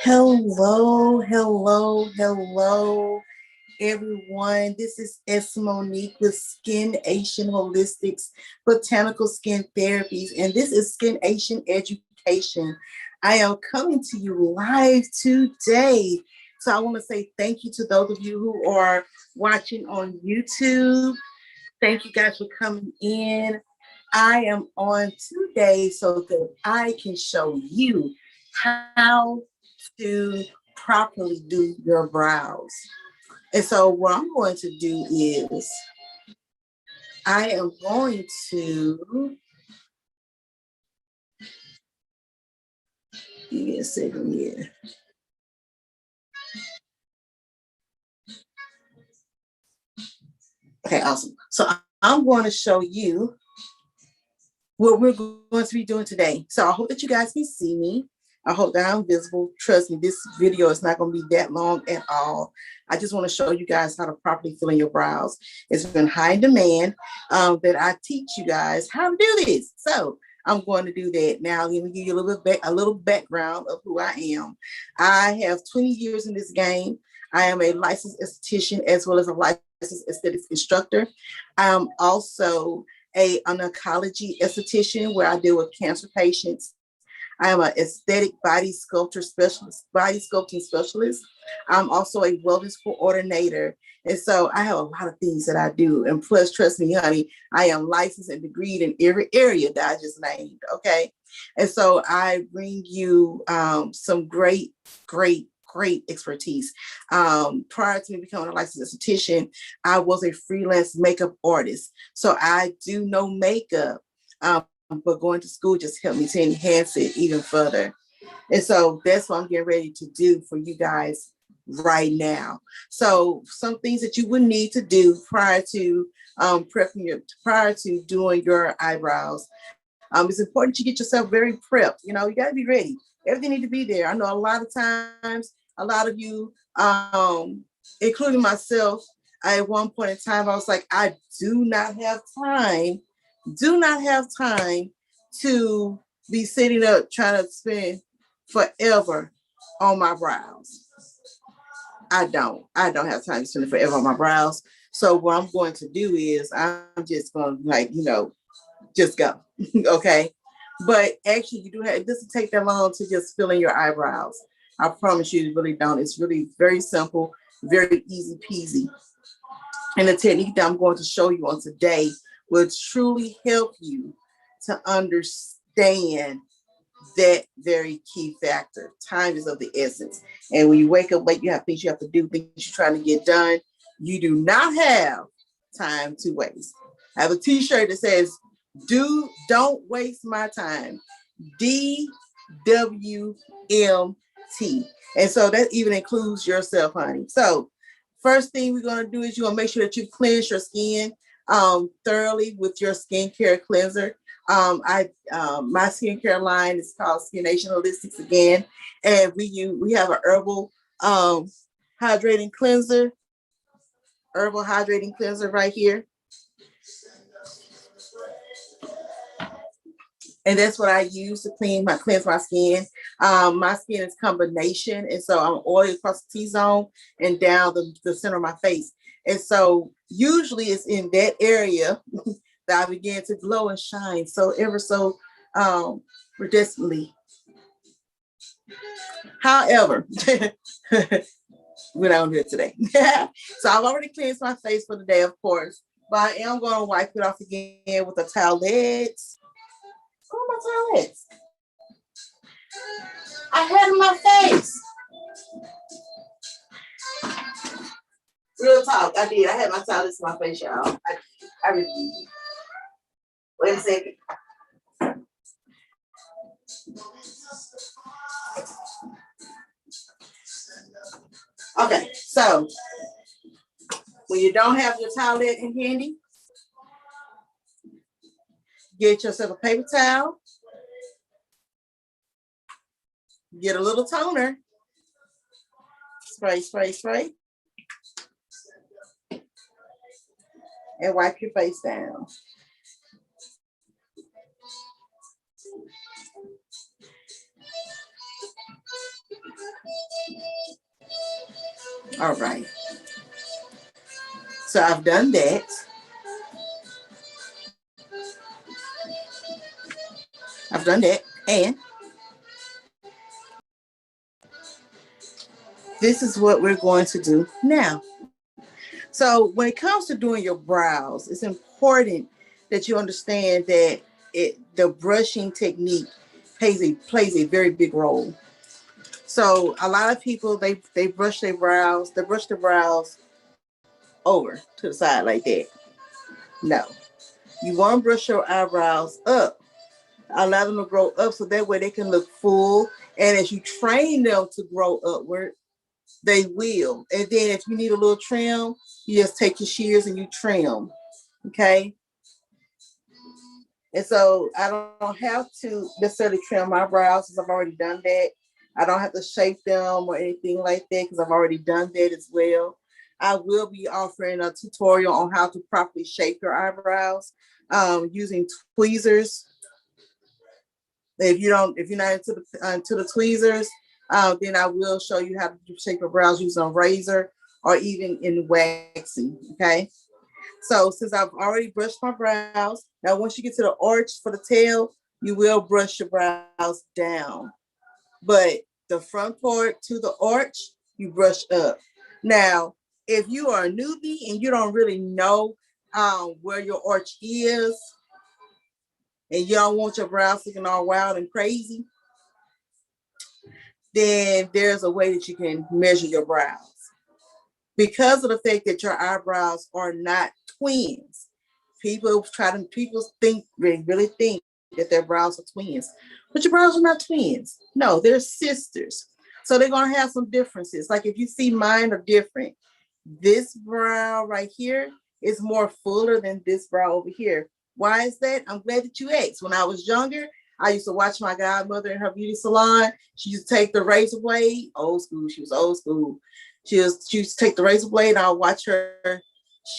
Hello, everyone. This is Monique with Skin-ation Holistics Botanical Skin Therapies, and this is Skin-ation Education. I am coming to you live today. So I want to say thank you to those of you who are watching on YouTube. Thank you guys for coming in. I am on today so that I can show you how to properly do your brows. And so what I'm going to do is I am going to, give me a second here. Okay, awesome. So I'm going to show you what we're going to be doing today. So I hope that you guys can see me. I hope that I'm visible. Trust me, this video is not going to be that long at all. I just want to show you guys how to properly fill in your brows. It's been high demand that I teach you guys how to do this. So I'm going to do that now. Let me give you a little background of who I am. I have 20 years in this game. I am a licensed esthetician as well as a licensed aesthetics instructor. I am also an oncology esthetician where I deal with cancer patients. I am an aesthetic body sculpting specialist. I'm also a wellness coordinator. And so I have a lot of things that I do. And plus, trust me, honey, I am licensed and degreed in every area that I just named. Okay. And so I bring you some great expertise. Prior to me becoming a licensed esthetician, I was a freelance makeup artist. So I do know makeup. But going to school just helped me to enhance it even further. And so that's what I'm getting ready to do for you guys right now. So some things that you would need to do prior to doing your eyebrows. It's important you get yourself very prepped. You know, you got to be ready. Everything needs to be there. I know a lot of times, a lot of you, including myself, at one point in time, I was like, I do not have time to be sitting up trying to spend forever on my brows. I don't have time to spend forever on my brows. So what I'm going to do is I'm just going to just go. Okay. But actually you do have, it doesn't take that long to just fill in your eyebrows. I promise you it really don't. It's really very simple, very easy peasy. And the technique that I'm going to show you on today will truly help you to understand that very key factor. Time is of the essence. And when you wake up late, you have things you have to do, things you're trying to get done. You do not have time to waste. I have a t-shirt that says, don't waste my time. DWMT. And so that even includes yourself, honey. So first thing we're going to do is you're going to make sure that you cleanse your skin thoroughly with your skincare cleanser. My skincare line is called Skin-ation Holistics again. And we have an herbal hydrating cleanser right here. And that's what I use to cleanse my skin. My skin is combination. And so I'm oily across the T-zone and down the center of my face. And so usually it's in that area that I begin to glow and shine so ever so redescently. However, we're not gonna do it today. So I've already cleansed my face for the day, of course, but I am going to wipe it off again with a towelette. Oh, my towelettes. I had in my face. Real talk, I did. I had my towelettes in my face, y'all. I really did. Wait a second. Okay, so when you don't have your towelette in handy, get yourself a paper towel, get a little toner, spray, and wipe your face down. All right. So I've done that. I've done that. And this is what we're going to do now. So when it comes to doing your brows, it's important that you understand that the brushing technique plays a very big role. So a lot of people they brush their brows, they brush their brows over to the side like that. No. You want to brush your eyebrows up. Allow them to grow up so that way they can look full. And as you train them to grow upward, they will. And then if you need a little trim, you just take your shears and you trim. Okay. And so I don't have to necessarily trim my brows since I've already done that. I don't have to shape them or anything like that because I've already done that as well. I will be offering a tutorial on how to properly shape your eyebrows using tweezers. If you're not into the tweezers, then I will show you how to shape your brows using a razor or even in waxing. Okay. So since I've already brushed my brows, now once you get to the arch for the tail, you will brush your brows down. But the front part to the arch, you brush up. Now, if you are a newbie and you don't really know where your arch is, and you don't want your brows looking all wild and crazy, then there's a way that you can measure your brows. Because of the fact that your eyebrows are not twins, people really think that their brows are twins, but your brows are not twins. No, they're sisters. So they're gonna have some differences. Like if you see mine are different, this brow right here is more fuller than this brow over here. Why is that? I'm glad that you asked. When I was younger, I used to watch my godmother in her beauty salon. She used to take the razor blade, old school. She was old school. She used to take the razor blade and I'll watch her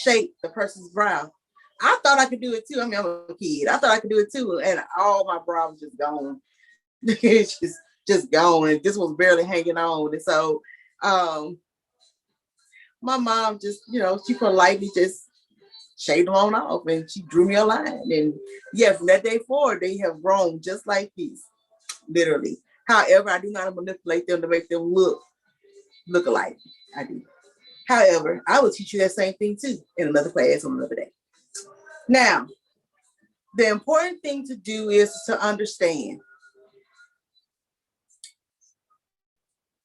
shape the person's brow. I thought I could do it too. I mean, I'm a kid. I thought I could do it too. And all my brow was just gone. It's just gone. And this was barely hanging on. And so my mom just, she politely just shaved them on off and she drew me a line. And yeah, from that day forward, they have grown just like this, literally. However, I do not manipulate them to make them look alike. I do. However, I will teach you that same thing too in another class on another day. Now, the important thing to do is to understand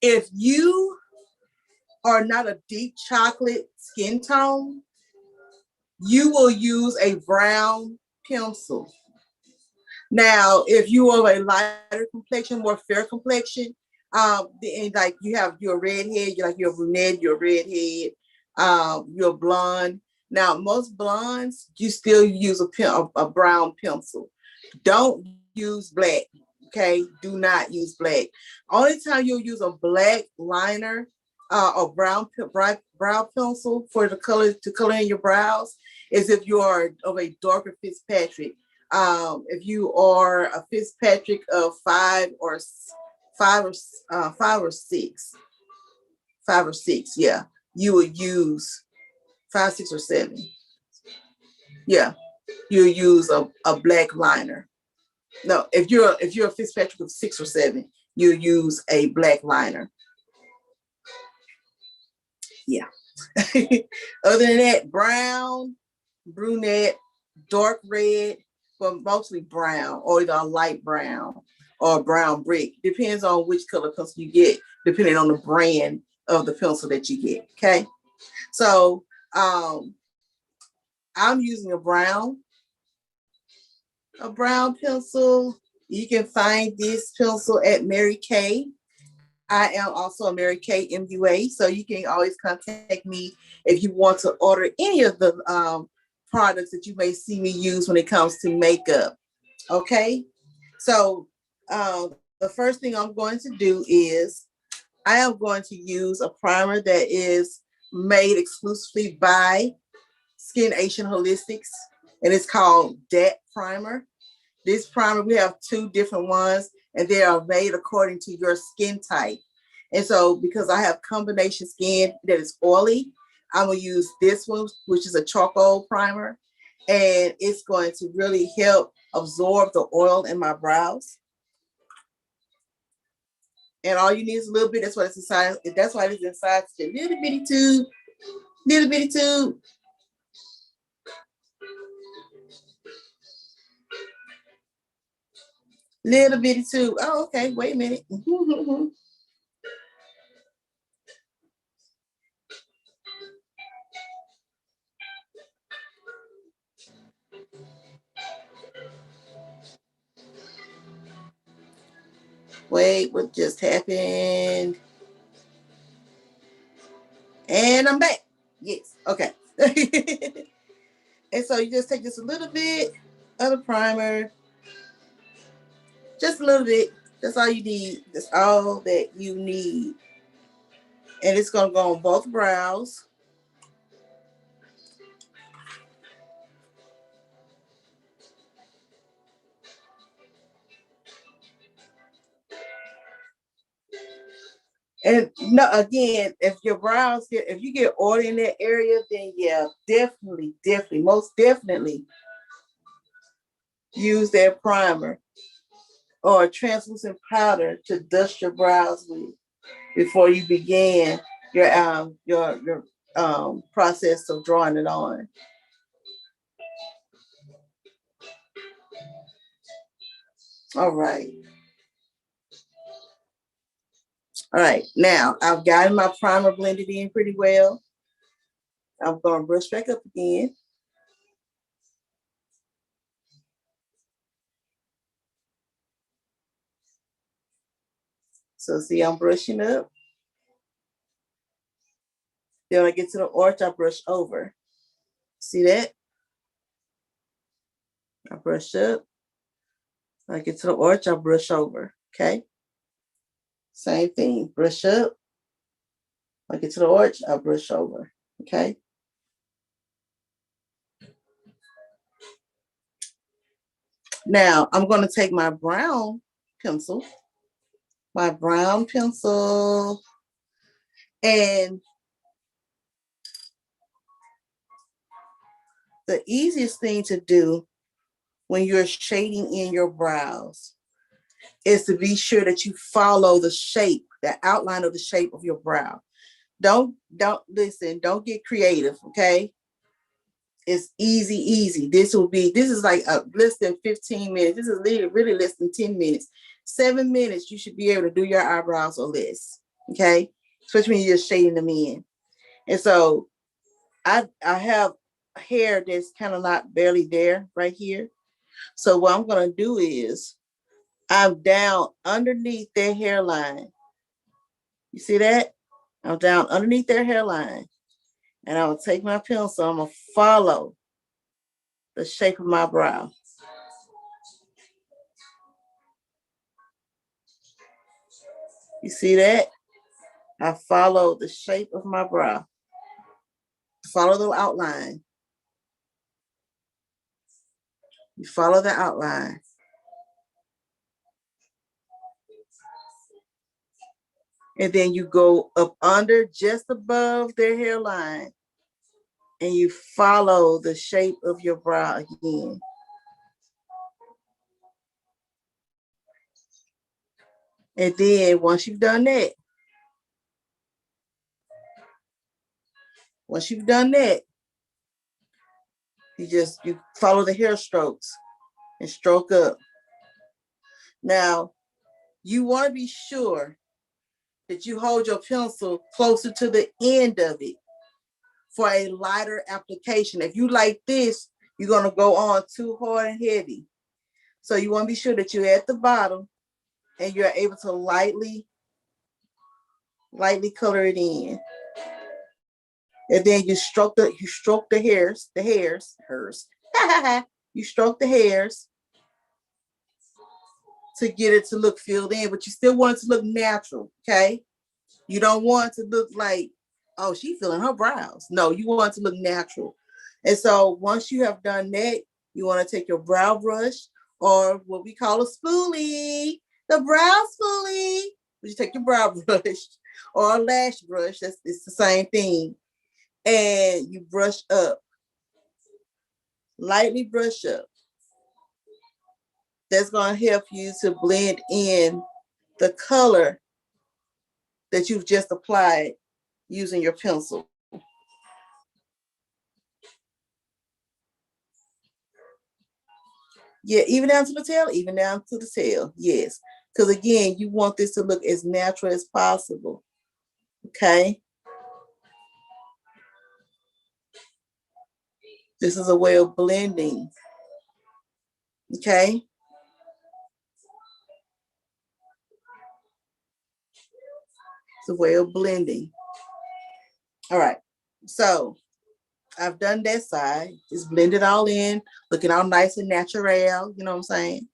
if you are not a deep chocolate skin tone, you will use a brown pencil. Now, if you are a lighter complexion, more fair complexion, and like you have your redhead, you're brunette, you're redhead, you're blonde. Now, most blondes, you still use a brown pencil. Don't use black. Okay, do not use black. Only time you'll use a black liner or brown pencil for the color to color in your brows is if you are of a darker Fitzpatrick. If you are a Fitzpatrick of five or six, yeah, you would use 5, 6, or 7. Yeah, you'll use a black liner. No, if you're a Fitzpatrick of 6 or 7, you use a black liner. Yeah. Other than that, brown, brunette, dark red, but mostly brown, or either a light brown or brown brick. Depends on which color pencil you get, depending on the brand of the pencil that you get. Okay. So I'm using a brown pencil. You can find this pencil at Mary Kay. I am also a Mary Kay MUA, so you can always contact me if you want to order any of the products that you may see me use when it comes to makeup. Okay, so the first thing I'm going to do is I am going to use a primer that is made exclusively by Skin-ation Holistics, and it's called Dat Primer. This primer, we have 2 different ones, and they are made according to your skin type. And so because I have combination skin that is oily, I'm going to use this one, which is a charcoal primer. And it's going to really help absorb the oil in my brows. And all you need is a little bit. That's what it's inside. That's why it's inside such a little bitty tube. Little bitty tube. Little bitty tube. Oh, okay. Wait a minute. Wait, what just happened? And I'm back. Yes. Okay. And so you just take just a little bit of the primer. Just a little bit. That's all you need. That's all that you need. And it's going to go on both brows. And no, again, if your brows get, if you get oil in that area, then yeah, definitely, most definitely use that primer or a translucent powder to dust your brows with before you begin your process of drawing it on. All right. All right, now I've gotten my primer blended in pretty well. I'm going to brush back up again. So see, I'm brushing up. Then when I get to the arch, I brush over. See that? I brush up. When I get to the arch, I brush over. Okay. Same thing. Brush up. When I get to the arch, I brush over. Okay. Now I'm going to take my brown pencil, and the easiest thing to do when you're shading in your brows is to be sure that you follow the shape, the outline of the shape of your brow. Don't listen, don't get creative, okay? It's easy. This is like less than 15 minutes. This is really less than 10 minutes. 7 minutes, you should be able to do your eyebrows or less, okay? Especially when you're just shading them in. And so I have hair that's kind of not barely there right here. So what I'm going to do is I'm down underneath their hairline. You see that? I'm down underneath their hairline. And I will take my pencil. I'm going to follow the shape of my brow. You see that? I follow the shape of my brow. Follow the outline. You follow the outline. And then you go up under, just above their hairline, and you follow the shape of your brow again. And then once you've done that, you follow the hair strokes and stroke up. Now, you want to be sure that you hold your pencil closer to the end of it for a lighter application. If you like this, you're going to go on too hard and heavy. So you want to be sure that you're at the bottom and you're able to lightly color it in. And then you stroke the hairs. You stroke the hairs to get it to look filled in, but you still want it to look natural, okay? You don't want it to look like, oh, she's filling her brows. No, you want it to look natural. And so once you have done that, you want to take your brow brush, or what we call a spoolie, the brow spoolie, you take your brow brush or a lash brush, it's the same thing, and you brush up, lightly brush up. That's going to help you to blend in the color that you've just applied using your pencil. Yeah, even down to the tail, even down to the tail. Yes. Because again, you want this to look as natural as possible. Okay. This is a way of blending. Okay. It's a way of blending. All right. So I've done that side. Just blend it all in, looking all nice and natural. You know what I'm saying?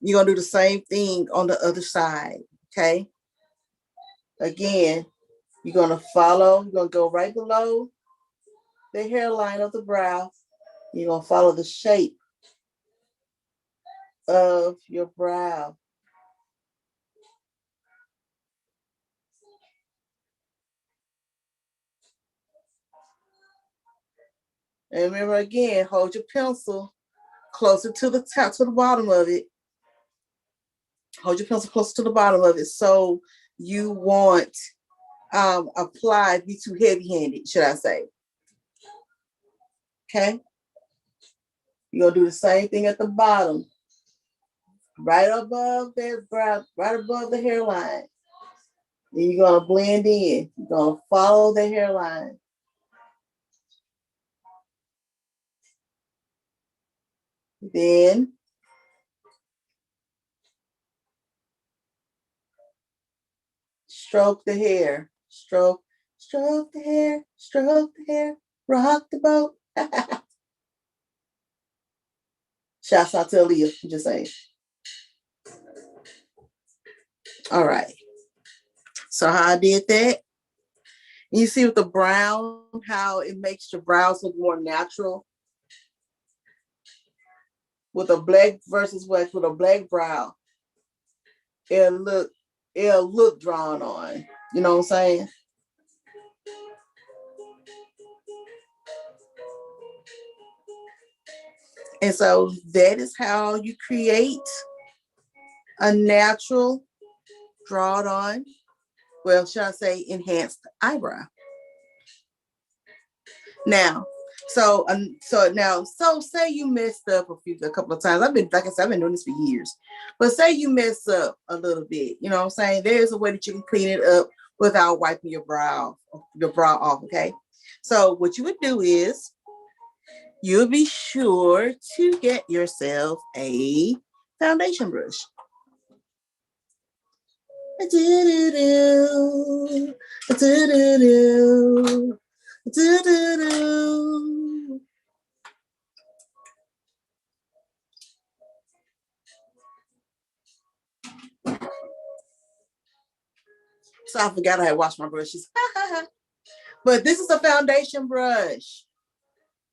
You're going to do the same thing on the other side. Okay. Again, you're going to follow. You're going to go right below the hairline of the brow. You're going to follow the shape of your brow. And remember, again, hold your pencil closer to the top, to the bottom of it. Hold your pencil closer to the bottom of it. So you won't apply, be too heavy-handed, should I say. Okay. You're going to do the same thing at the bottom. Right above that brow, right above the hairline. And you're going to blend in. You're going to follow the hairline. Then stroke the hair. Stroke the hair, stroke the hair, rock the boat. Shouts out to Aaliyah, I'm just saying. All right. So how I did that. You see with the brown, how it makes your brows look more natural. With a black versus with a black brow, it'll look drawn on. You know what I'm saying? And so that is how you create a natural drawn on, well, should I say enhanced eyebrow. Now, so say you messed up a couple of times. Like I said, I've been doing this for years. But say you mess up a little bit, you know what I'm saying? There's a way that you can clean it up without wiping your brow off, okay? So what you would do is you'll be sure to get yourself a foundation brush. So I forgot I had washed my brushes. But this is a foundation brush.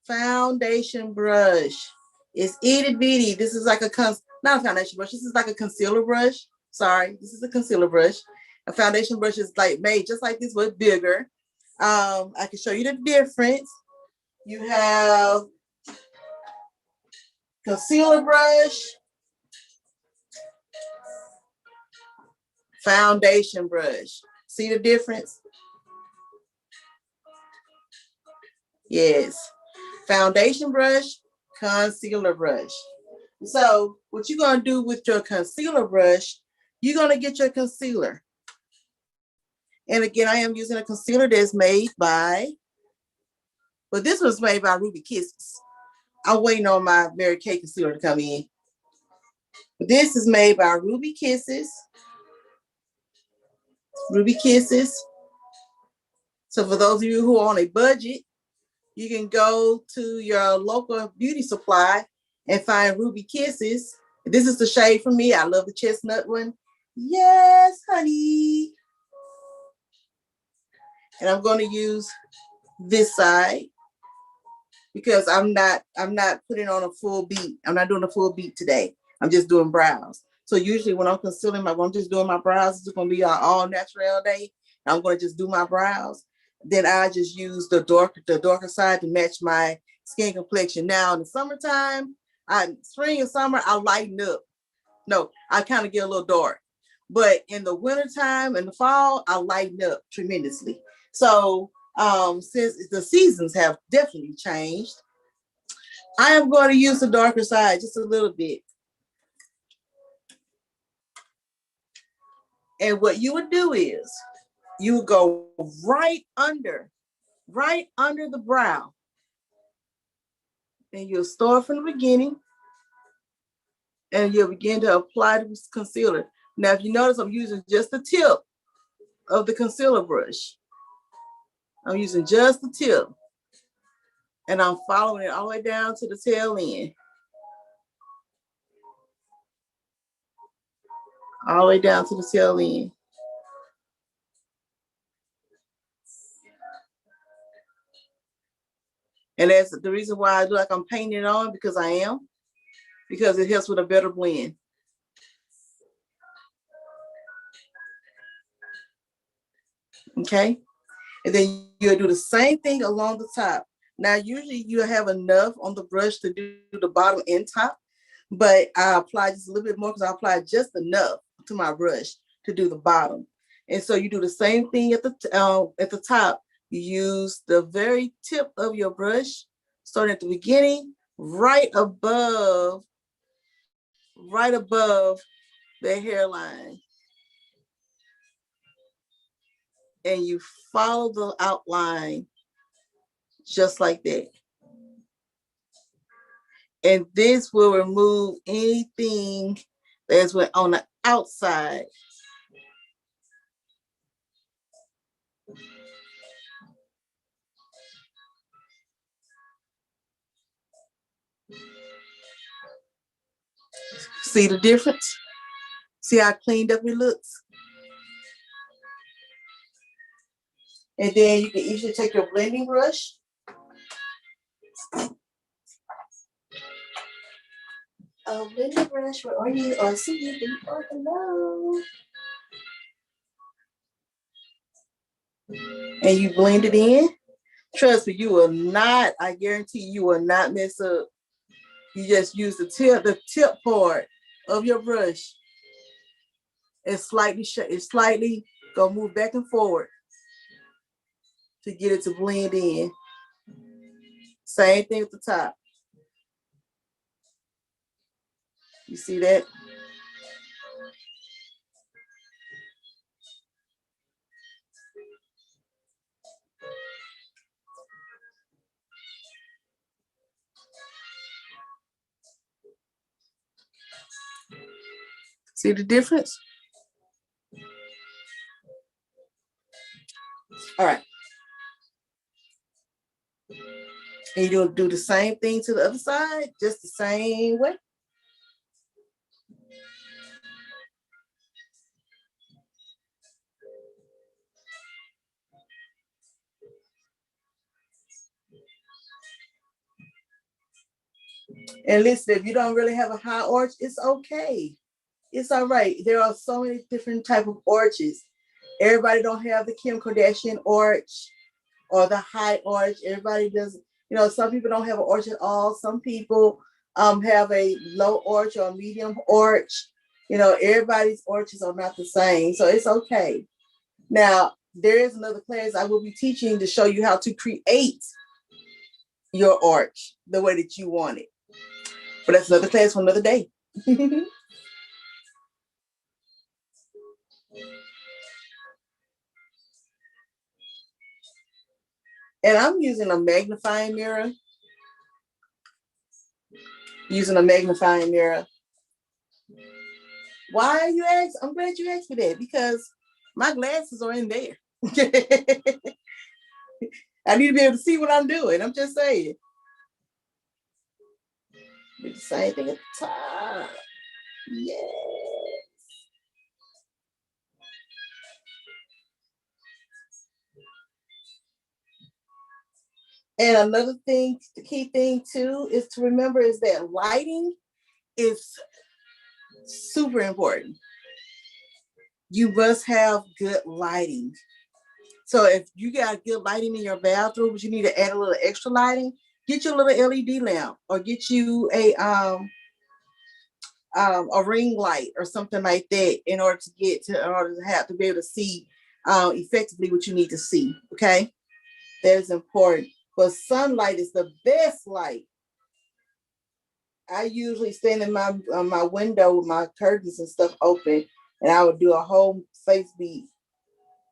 Foundation brush. It's itty bitty. This is like not a foundation brush. This is like a concealer brush. Sorry, this is a concealer brush. A foundation brush is like made just like this, but bigger. I can show you the difference. You have concealer brush, foundation brush. See the difference? Yes. Foundation brush, concealer brush. So what you're going to do with your concealer brush, you're going to get your concealer. And again, I am using a concealer that's made by, but this was made by Ruby Kisses. I'm waiting on my Mary Kay concealer to come in. But this is made by Ruby Kisses. Ruby Kisses. So for those of you who are on a budget, you can go to your local beauty supply and find Ruby Kisses. This is the shade for me. I love the chestnut one. Yes, honey. And I'm going to use this side because I'm not putting on a full beat. I'm not doing a full beat today. I'm just doing brows. So usually when I'm concealing when I'm just doing my brows, it's going to be an all natural day. I'm going to just do my brows. Then I just use the darker side to match my skin complexion. Now in the summertime, spring and summer, I lighten up. No, I kind of get a little dark. But in the wintertime and the fall, I lighten up tremendously. So since the seasons have definitely changed, I am going to use the darker side just a little bit. And what you would do is you would go right under the brow. And you'll start from the beginning and you'll begin to apply the concealer. Now, if you notice, I'm using just the tip of the concealer brush. I'm using just the tip. And I'm following it all the way down to the tail end. All the way down to the tail end. And that's the reason why I look like I'm painting it on, because I am. Because it helps with a better blend. Okay? And then you'll do the same thing along the top. Now, usually you have enough on the brush to do the bottom and top, but I apply just a little bit more because I apply just enough to my brush to do the bottom. And so you do the same thing at the top. You use the very tip of your brush, starting at the beginning, right above the hairline. And you follow the outline just like that. And this will remove anything that's on the outside. See the difference? See how cleaned up it looks? And then you can easily take your blending brush. Blending brush, where are you? Oh, see you. Oh, hello. And you blend it in. Trust me, you will not, I guarantee you will not mess up. You just use the tip part of your brush. It's slightly gonna move back and forward to get it to blend in. Same thing at the top. You see that? See the difference? All right. And you'll do the same thing to the other side, just the same way. And listen, if you don't really have a high arch, it's okay. It's all right. There are so many different type of arches. Everybody don't have the Kim Kardashian arch or the high arch. Everybody does, some people don't have an arch at all. Some people have a low arch or a medium arch. Everybody's arches are not the same. So it's okay. Now, there is another class I will be teaching to show you how to create your arch the way that you want it. But that's another class for another day. And I'm using a magnifying mirror. Why are you asking? I'm glad you asked me that, because my glasses are in there. I need to be able to see what I'm doing. I'm just saying. Do the same thing at the top. Yes. And another thing, the key thing too, is to remember is that lighting is Super important. You must have good lighting. So if you got good lighting in your bathroom, but you need to add a little extra lighting, get you a little LED lamp or get you a ring light or something like that in order to have to be able to see effectively what you need to see. Okay, that is important. But sunlight is the best light. I usually stand in my window with my curtains and stuff open, and I would do a whole face beat.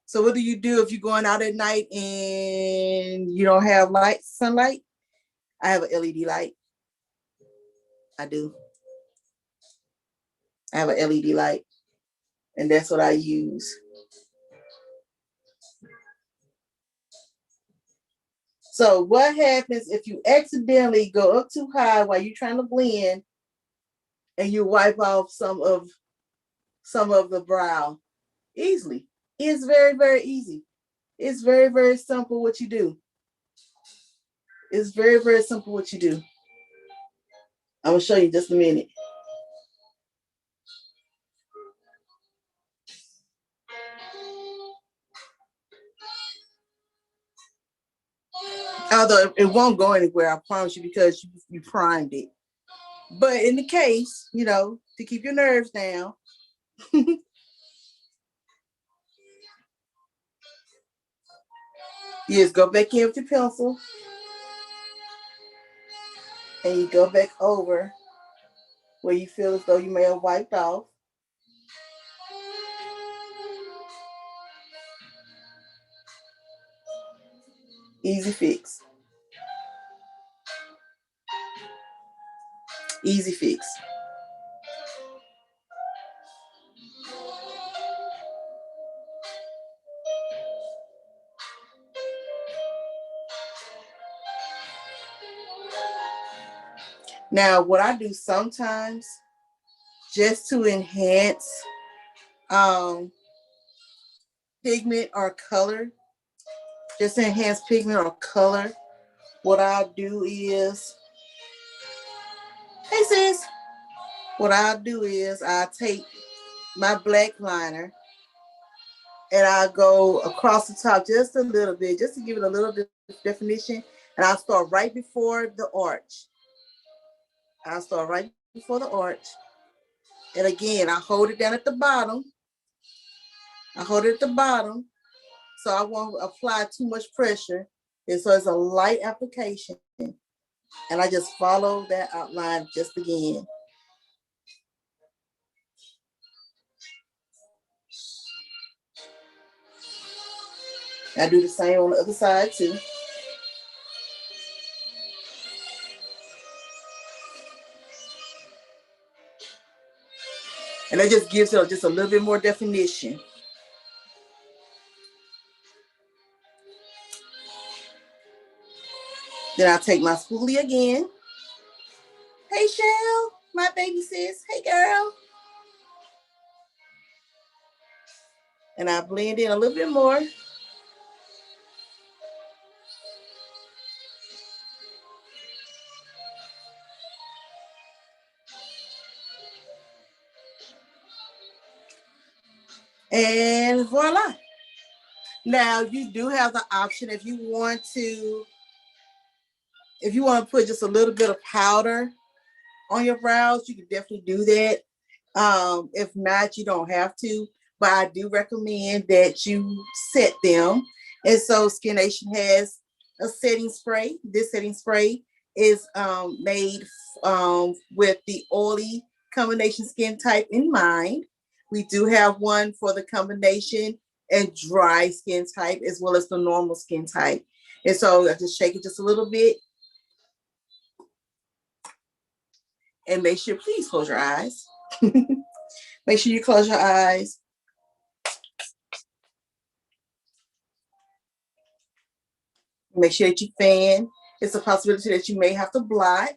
So what do you do if you're going out at night and you don't have sunlight? I have an LED light. I do. I have an LED light, and that's what I use. So what happens if you accidentally go up too high while you're trying to blend and you wipe off some of the brow? Easily. It's very, very easy. It's very, very simple what you do. It's very, very simple what you do. I'm gonna show you in just a minute. Although it won't go anywhere, I promise you, because you primed it. But in the case, to keep your nerves down, you just go back in with your pencil and you go back over where you feel as though you may have wiped off. Easy fix. Easy fix. Now, what I do sometimes, just to enhance pigment or color, what I do is, hey sis, what I do is I take my black liner and I go across the top just a little bit, just to give it a little bit of definition. And I'll start right before the arch. And again, I hold it down at the bottom. So I won't apply too much pressure. And so it's a light application. And I just follow that outline just again. I do the same on the other side too. And that just gives it just a little bit more definition. Then I'll take my spoolie again. Hey, Shell, my baby sis. Hey, girl. And I blend in a little bit more. And voila. Now you do have the option if you want to put just a little bit of powder on your brows, you can definitely do that. If not, you don't have to, but I do recommend that you set them. And so Skin-ation has a setting spray. This setting spray is made with the oily combination skin type in mind. We do have one for the combination and dry skin type, as well as the normal skin type. And so I just shake it just a little bit. And make sure, please close your eyes. Make sure you close your eyes. Make sure that you fan. It's a possibility that you may have to blot.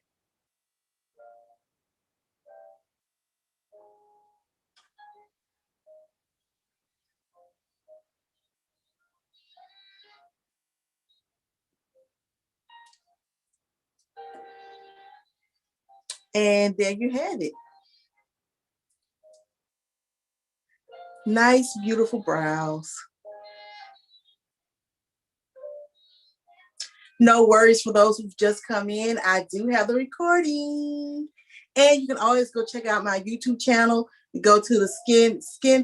And there you have it. Nice, beautiful brows. No worries for those who've just come in. I do have the recording. And you can always go check out my YouTube channel. You go to the skin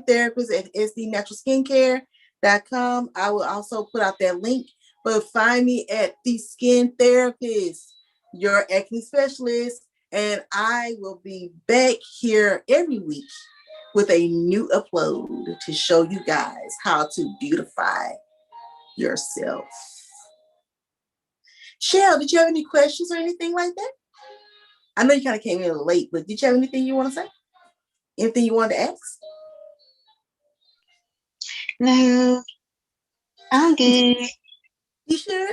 therapist at sdnaturalskincare.com. I will also put out that link. But find me at the Skin Therapist, your acne specialist. And I will be back here every week with a new upload to show you guys how to beautify yourself. Shell, did you have any questions or anything like that? I know you kind of came in late, but did you have anything you want to say? Anything you wanted to ask? No, I'm good. You sure?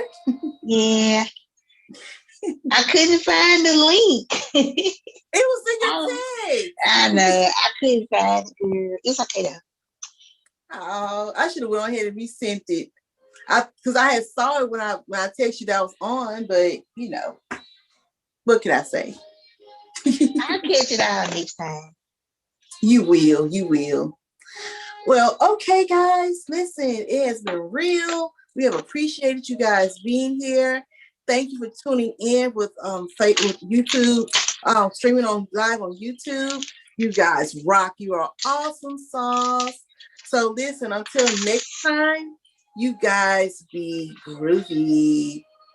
Yeah. I couldn't find the link. It was in your text. I know. I couldn't find it, girl. It's okay though. Oh, I should have went ahead and resent it. Because I had saw it when I texted you that I was on, but you know, what can I say? I'll catch it all next time. You will. You will. Well, okay, guys. Listen, it has been real. We have appreciated you guys being here. Thank you for tuning in with YouTube, streaming on live on YouTube. You guys rock. You are awesome sauce. So listen, until next time, you guys be groovy.